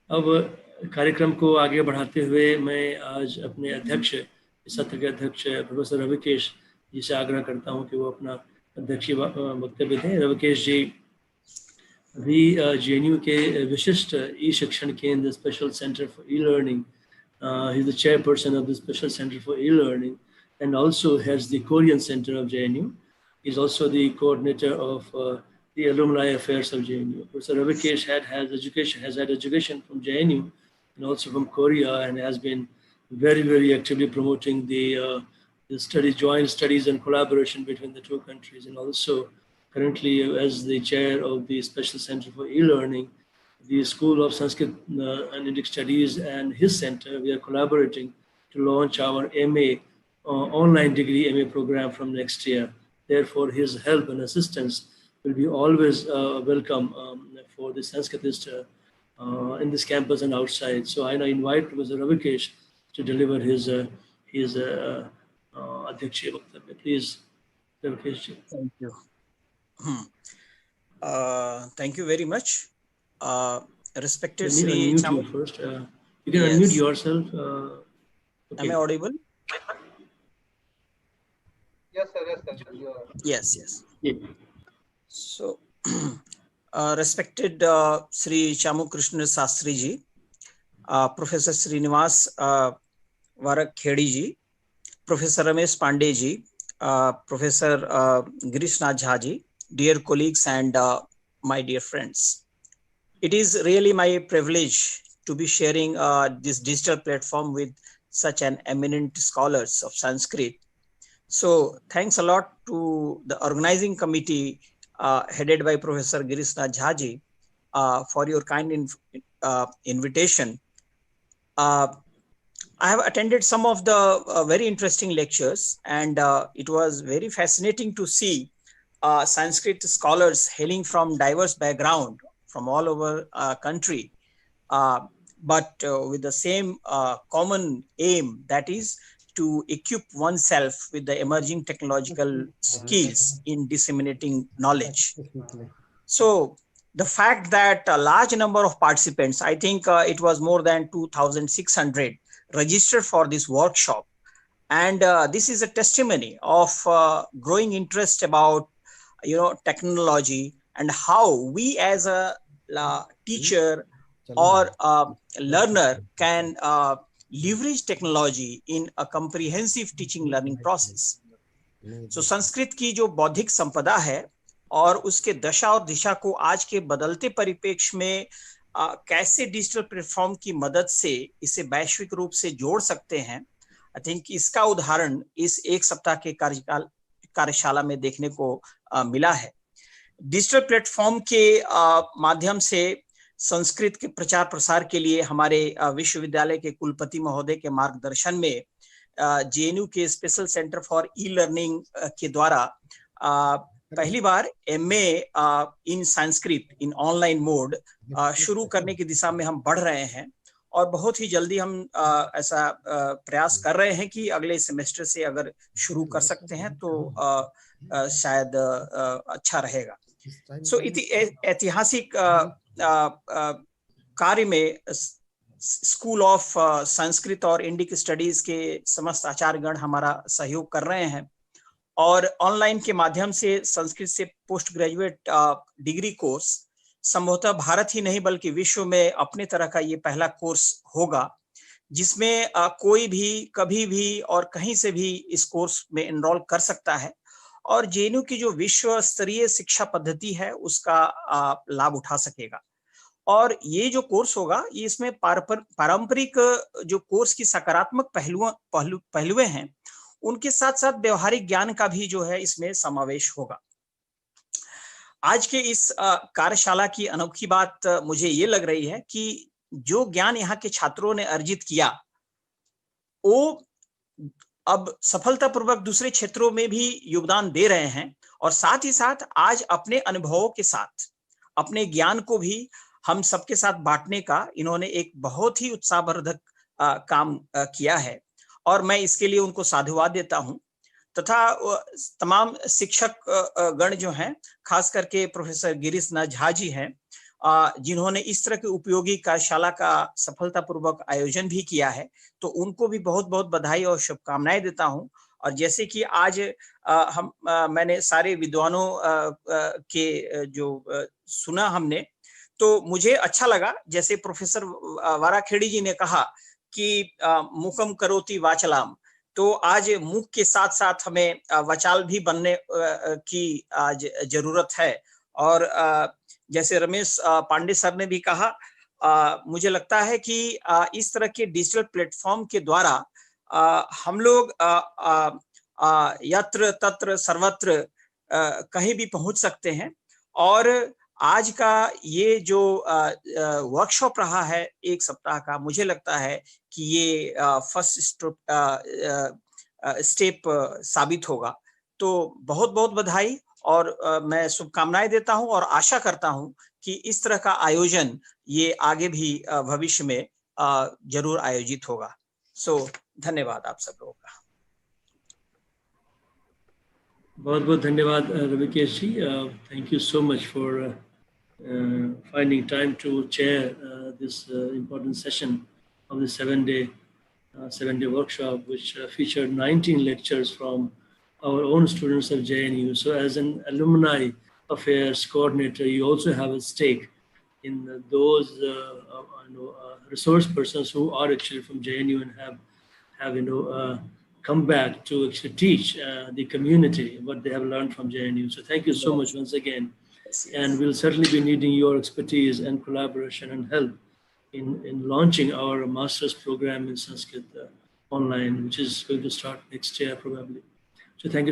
अब कार्यक्रम को आगे बढ़ाते हुए मैं आज अपने अध्यक्ष, सत्र के अध्यक्ष प्रोफेसर रविकेश जी से आग्रह करता हूं कि वो अपना अध्यक्षीय वक्तव्य दें। रविकेश जी अभी जेएनयू के विशिष्ट ई शिक्षण केंद्र special centre for e learning, he is the chairperson of the special center for e-learning and also heads the Korean Center of JNU. He's also the coordinator of the alumni affairs of JNU. Professor Ravikesh has had education from JNU and also from Korea, and has been very actively promoting the joint studies and collaboration between the two countries, and also currently as the chair of the Special Center for E-Learning, the School of Sanskrit and Indic Studies and his center. We are collaborating to launch our MA online degree MA program from next year. Therefore, his help and assistance will be always welcome for the Sanskritist in this campus and outside. So I now invite Professor Ravikesh to deliver his Adhyakshya Vaktavya. Please, Ravikesh ji. Thank you. Thank you very much. Respected Sri unmute you first. You can unmute yourself. Okay. Am I audible? Yes, sir. You are. Yes. Yeah. So, respected Sri Chamu Krishna Sastri ji, Professor Srinivas Varakhedi ji, Professor Ramesh Pandey ji, Professor Girish Nath Jha ji, dear colleagues and my dear friends. It is really my privilege to be sharing this digital platform with such an eminent scholars of Sanskrit. So thanks a lot to the organizing committee headed by Professor Girish Nath Jha ji for your kind invitation. I have attended some of the very interesting lectures, and it was very fascinating to see Sanskrit scholars hailing from diverse background from all over country, but with the same common aim, that is to equip oneself with the emerging technological skills in disseminating knowledge. So the fact that a large number of participants, I think it was more than 2,600 registered for this workshop. And this is a testimony of growing interest about, technology, and how we as a teacher or learner can leverage technology in a comprehensive teaching learning process. So Sanskrit की जो बौद्धिक संपदा है और उसके दशा और दिशा को आज के बदलते परिप्रेक्ष्य में कैसे डिजिटल प्लेटफॉर्म की मदद से इसे वैश्विक रूप से जोड़ सकते हैं, आई थिंक इसका उदाहरण इस एक सप्ताह के कार्यशाला में देखने को मिला है। डिजिटल प्लेटफॉर्म के माध्यम से संस्कृत के प्रचार प्रसार के लिए हमारे विश्वविद्यालय के कुलपति महोदय के मार्गदर्शन में जेएनयू के special centre for e learning के द्वारा पहली बार MA in Sanskrit in online mode शुरू करने की दिशा में हम बढ़ रहे हैं, और बहुत ही जल्दी हम ऐसा प्रयास कर रहे हैं कि अगले सेमेस्टर से अगर शुरू कर सकते हैं तो शायद अच्छा रहेगा। सो ऐतिहासिक कार्य में स्कूल ऑफ संस्कृत और इंडिक स्टडीज के समस्त आचार्यगण हमारा सहयोग कर रहे हैं, और ऑनलाइन के माध्यम से संस्कृत से पोस्ट ग्रेजुएट डिग्री कोर्स संभवतः भारत ही नहीं बल्कि विश्व में अपने तरह का ये पहला कोर्स होगा, जिसमें कोई भी कभी भी और कहीं से भी इस कोर्स में एनरोल कर सकता है, और जेएनयू की जो विश्व स्तरीय शिक्षा पद्धति है उसका लाभ उठा सकेगा। और ये जो कोर्स होगा ये इसमें पारंपरिक जो कोर्स की सकारात्मक पहलुएं हैं उनके साथ साथ व्यवहारिक ज्ञान का भी जो है इसमें समावेश होगा। आज के इस कार्यशाला की अनोखी बात मुझे ये लग रही है कि जो ज्ञान यहाँ के छात्रों ने अर्जित किया वो अब सफलतापूर्वक दूसरे क्षेत्रों में भी योगदान दे रहे हैं, और साथ ही साथ आज अपने अनुभवों के साथ अपने ज्ञान को भी हम सबके साथ बांटने का इन्होंने एक बहुत ही उत्साहवर्धक काम किया है, और मैं इसके लिए उनको साधुवाद देता हूं। तथा तमाम शिक्षक गण जो हैं, खास करके प्रोफेसर गिरीश नाथ झा जी हैं, जिन्होंने इस तरह की उपयोगी कार्यशाला का सफलतापूर्वक आयोजन भी किया है, तो उनको भी बहुत बहुत बधाई और शुभकामनाएं देता हूं। और जैसे कि आज मैंने सारे विद्वानों के जो सुना हमने, तो मुझे अच्छा लगा। जैसे प्रोफेसर वाराखेड़ी जी ने कहा कि मुखम करोति वाचलाम, तो आज मुख के साथ साथ हमें वाचाल भी बनने की आज जरूरत है। और जैसे रमेश पांडे सर ने भी कहा, मुझे लगता है कि इस तरह के डिजिटल प्लेटफॉर्म के द्वारा हम लोग यत्र तत्र सर्वत्र कहीं भी पहुंच सकते हैं। और आज का ये जो वर्कशॉप रहा है 1 सप्ताह का, मुझे लगता है कि ये फर्स्ट स्टेप साबित होगा। तो बहुत बहुत बधाई और मैं शुभकामनाएं देता हूं और आशा करता हूं कि इस तरह का आयोजन ये आगे भी भविष्य में जरूर आयोजित होगा। सो धन्यवाद आप सब लोगों का। बहुत बहुत धन्यवाद Ravikesh ji. Thank you so much for finding time to chair this important session of the 7-day workshop, which featured 19 lectures from our own students of JNU. So as an alumni affairs coordinator, you also have a stake in those resource persons who are actually from JNU and have come back to actually teach the community what they have learned from JNU. So thank you so much once again. Yes. And we'll certainly be needing your expertise and collaboration and help in launching our master's program in Sanskrit online, which is going to start next year probably. So thank you so